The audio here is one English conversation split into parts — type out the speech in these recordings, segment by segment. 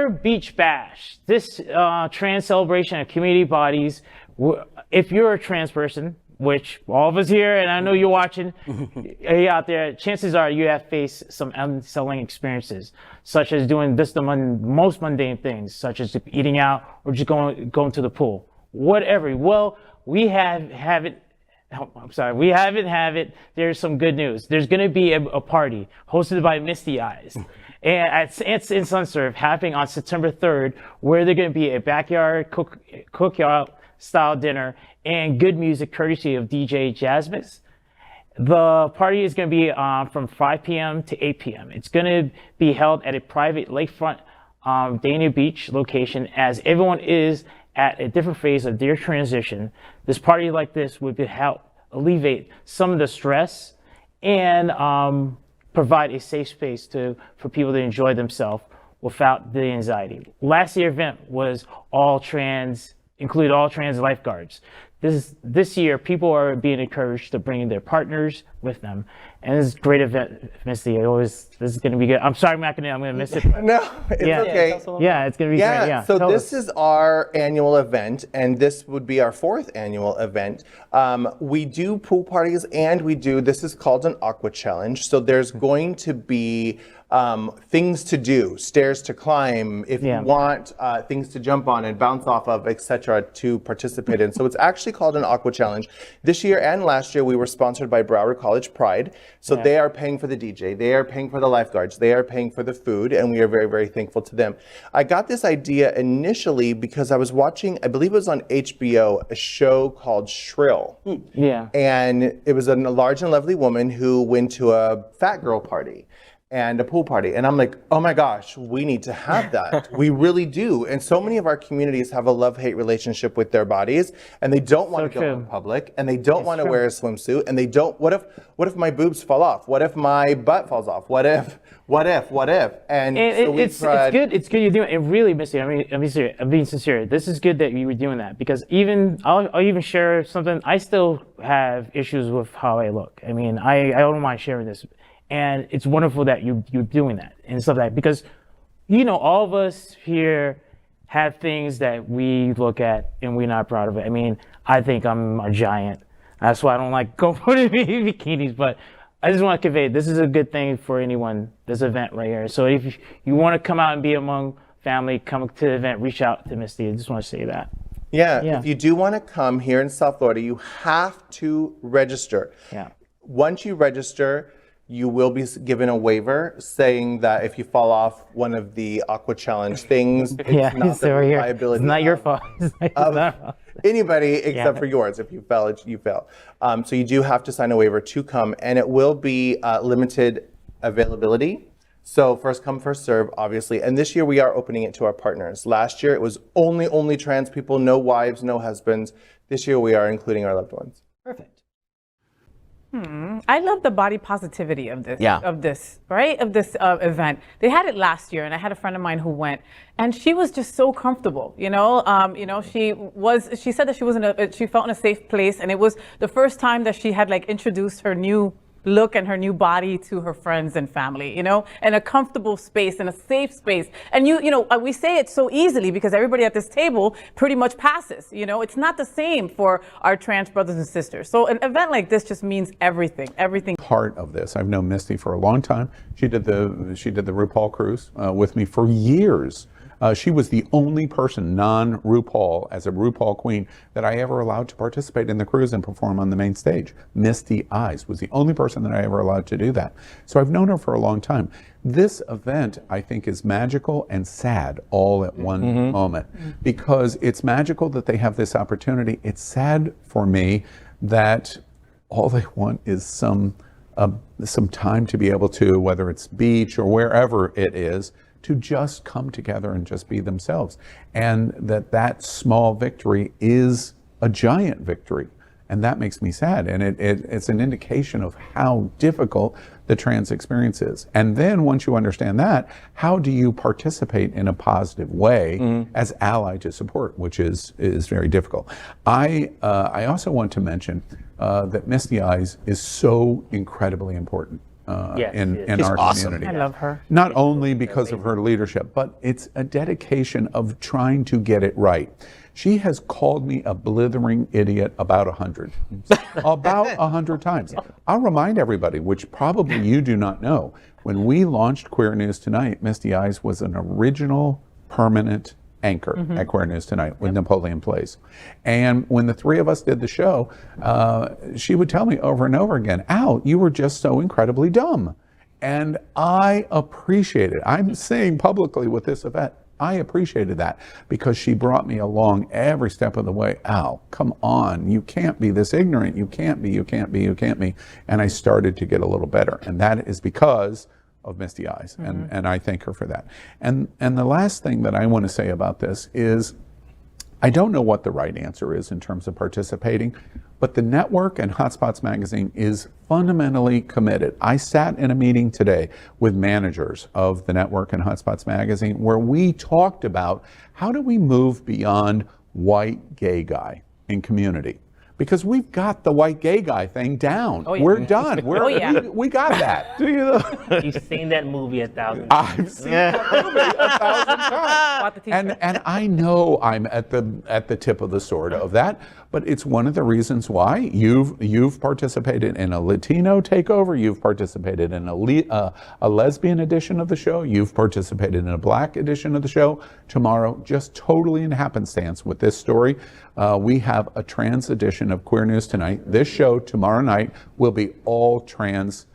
September Beach Bash. This trans celebration of community bodies. If you're a trans person, which all of us here, and I know you're watching, you out there, chances are you have faced some unsettling experiences, such as doing the most mundane things, such as eating out or just going to the pool, whatever. Well, we have it. I'm sorry, we haven't have it. There's some good news. There's going to be a party hosted by Misty Eyez. And it's in Sunserve, happening on September 3rd, where they're going to be a backyard cookout style dinner and good music courtesy of DJ Jasmine. The party is going to be from 5 p.m. to 8 p.m. It's going to be held at a private lakefront Dania Beach location, as everyone is at a different phase of their transition. This party like this would help alleviate some of the stress and provide a safe space for people to enjoy themselves without the anxiety. Last year's event was included all trans lifeguards. This year, people are being encouraged to bring in their partners with them. And this is a great event, Misty. This is going to be good. I'm sorry, I'm going to miss it. No, it's okay. Yeah, it's going to be great. Yeah. So this is our annual event, and this would be our 4th annual event. We do pool parties, and this is called an aqua challenge. So there's going to be things to do, stairs to climb, if you want things to jump on and bounce off of, etc., to participate in. So it's actually called an aqua challenge. This year and last year, we were sponsored by Broward College Pride. So they are paying for the DJ, they are paying for the lifeguards, they are paying for the food, and we are very, very thankful to them. I got this idea initially because I was watching, I believe it was on HBO, a show called Shrill. Yeah. And it was a large and lovely woman who went to a fat girl party and a pool party. And I'm like, oh my gosh, we need to have that. We really do. And so many of our communities have a love-hate relationship with their bodies, and they don't want to go in public, and they don't want to wear a swimsuit, and they don't, what if my boobs fall off? What if my butt falls off? What if? And so it's good you're doing it. Really, Misty, I'm being sincere. This is good that you were doing that, because I'll even share something. I still have issues with how I look. I don't mind sharing this. And it's wonderful that you're doing that and stuff like that, because, all of us here have things that we look at and we're not proud of it. I think I'm a giant. That's why I don't like going for the bikinis, but I just want to convey this is a good thing for anyone, this event right here. So if you want to come out and be among family, come to the event, reach out to Misty. I just want to say that. Yeah, if you do want to come here in South Florida, you have to register. Yeah. Once you register, you will be given a waiver saying that if you fall off one of the aqua challenge things, it's not the liability. It's not your fault. Of anybody except for yours. If you fail, you fail. So you do have to sign a waiver to come, and it will be limited availability. So first come, first serve, obviously. And this year we are opening it to our partners. Last year it was only trans people, no wives, no husbands. This year we are including our loved ones. Perfect. I love the body positivity of this, event. They had it last year, and I had a friend of mine who went, and she was just so comfortable. She said that she felt in a safe place, and it was the first time that she had introduced her new look and her new body to her friends and family, in a comfortable space, in a safe space. And we say it so easily because everybody at this table pretty much passes. It's not the same for our trans brothers and sisters. So an event like this just means everything. Part of this, I've known Misty for a long time. She did the RuPaul cruise with me for years. She was the only person, non-RuPaul, as a RuPaul queen, that I ever allowed to participate in the cruise and perform on the main stage. Misty Eyez was the only person that I ever allowed to do that. So I've known her for a long time. This event, I think, is magical and sad all at one moment, because it's magical that they have this opportunity. It's sad for me that all they want is some time to be able to, whether it's beach or wherever it is, to just come together and just be themselves. And that small victory is a giant victory. And that makes me sad. And it's an indication of how difficult the trans experience is. And then once you understand that, how do you participate in a positive way as ally to support, which is very difficult. I also want to mention that Misty Eyez is so incredibly important. Yes, in yes. our awesome. community. I love her. Not only because of her leadership, but it's a dedication of trying to get it right. She has called me a blithering idiot about 100 times. I'll remind everybody, which probably you do not know, when we launched Queer News Tonight, Misty Eyez was an original permanent anchor at Queer News Tonight with Napoleon Place. And when the three of us did the show, she would tell me over and over again, Al, you were just so incredibly dumb. And I appreciate it. I'm saying publicly with this event, I appreciated that because she brought me along every step of the way. Al, come on, you can't be this ignorant. You can't be. And I started to get a little better. And that is because of Misty Eyez, and I thank her for that. And the last thing that I want to say about this is, I don't know what the right answer is in terms of participating, but the network and Hotspots Magazine is fundamentally committed. I sat in a meeting today with managers of the network and Hotspots Magazine where we talked about how do we move beyond white gay guy in community. Because we've got the white gay guy thing down. Oh, yeah. We're done. We got that. Do you know? You've seen that movie 1,000 times. I've seen that movie 1,000 times. Bought the t-shirt. And I know I'm at the tip of the sword of that, but it's one of the reasons why you've participated in a Latino takeover, you've participated in a lesbian edition of the show, you've participated in a black edition of the show. Tomorrow, just totally in happenstance with this story, we have a trans edition of Queer News Tonight. This show tomorrow night will be all trans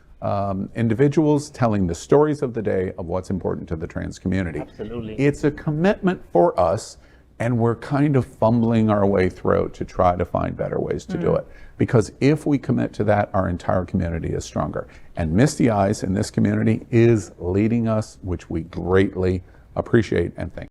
individuals telling the stories of the day of what's important to the trans community. Absolutely. It's a commitment for us, and we're kind of fumbling our way through it to try to find better ways to do it. Because if we commit to that, our entire community is stronger. And Misty Eyez in this community is leading us, which we greatly appreciate and thank.